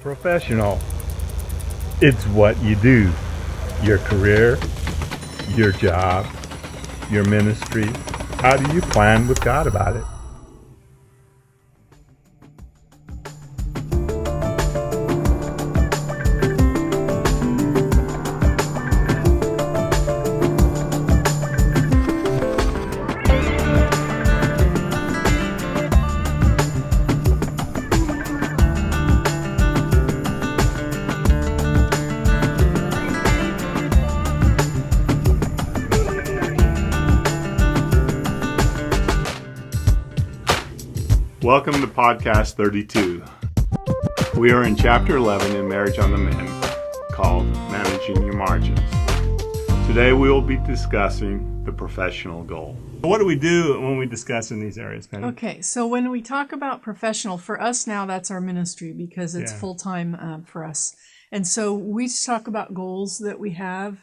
Professional. It's what you do. Your career, your job, your ministry. How do you plan with God about it? Welcome to Podcast 32. We are in Chapter 11 in Marriage on the Mend, called Managing Your Margins. Today we will be discussing the professional goal. What do we do when we discuss in these areas, Penny? Okay, so when we talk about professional, for us now that's our ministry because it's full-time for us. And so we just talk about goals that we have,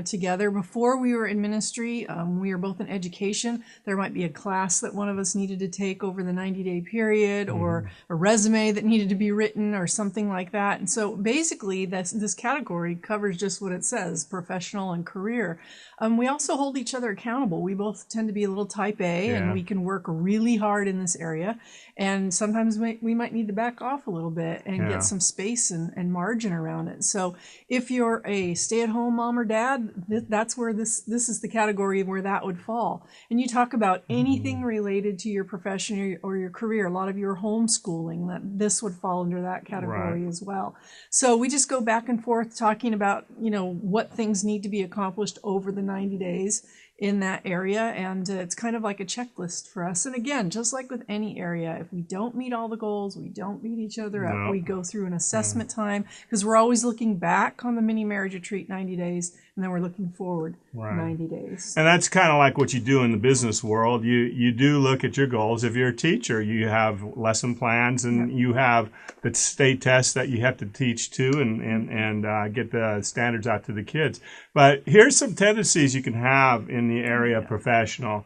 together. Before we were in ministry, we were both in education. There might be a class that one of us needed to take over the 90-day period, or a resume that needed to be written, or something like that. And so basically, this category covers just what it says, professional and career. We also hold each other accountable. We both tend to be a little type A, and we can work really hard in this area. And sometimes we might need to back off a little bit and get some space and margin around it. So if you're a stay-at-home mom or dad, that's where this is the category where that would fall. And you talk about anything related to your profession or your career. A lot of your homeschooling, that this would fall under that category as well. So we just go back and forth talking about, what things need to be accomplished over the 90 days in that area, and it's kind of like a checklist for us. And again, just like with any area, if we don't meet all the goals, we don't beat each other up. We go through an assessment time, because we're always looking back on the mini marriage retreat 90 days, and then we're looking forward 90 days. And that's kind of like what you do in the business world. You do look at your goals. If you're a teacher, you have lesson plans, and you have the state tests that you have to teach to and get the standards out to the kids. But here's some tendencies you can have in the area of professional.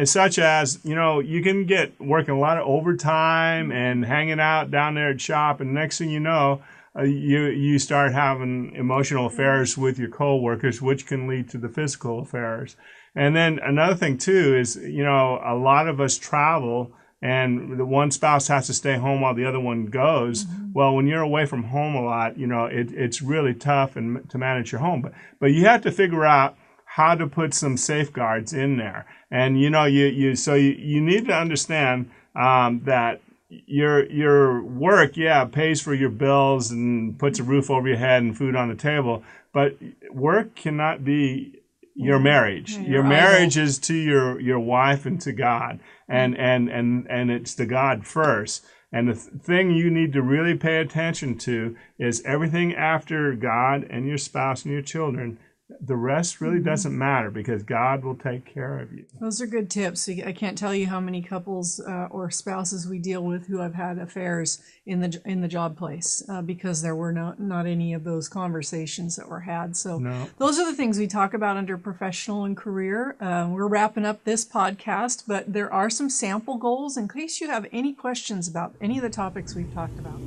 Such as, you can get working a lot of overtime and hanging out down there at shop, and next thing you know, you start having emotional affairs with your coworkers, which can lead to the physical affairs. And then another thing too is, a lot of us travel, and the one spouse has to stay home while the other one goes. Well, when you're away from home a lot, it's really tough to manage your home. But you have to figure out how to put some safeguards in there. And, you need to understand that your work, pays for your bills and puts a roof over your head and food on the table. But work cannot be your marriage. Your marriage is to your wife and to God, and it's to God first. And the thing you need to really pay attention to is everything after God and your spouse and your children. The rest really doesn't matter, because God will take care of you. Those are good tips. I can't tell you how many couples or spouses we deal with who have had affairs in the job place because there were not any of those conversations that were had. So those are the things we talk about under professional and career. We're wrapping up this podcast, but there are some sample goals in case you have any questions about any of the topics we've talked about.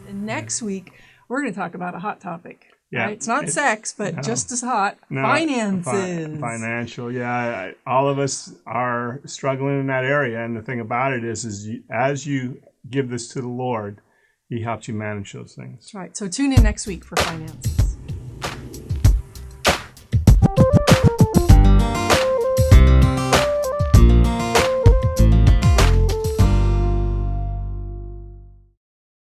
And next week, we're going to talk about a hot topic. Yeah, right? It's not sex, but just as hot. Finances. Financial, all of us are struggling in that area. And the thing about it is as you give this to the Lord, He helps you manage those things. That's right. So tune in next week for finances.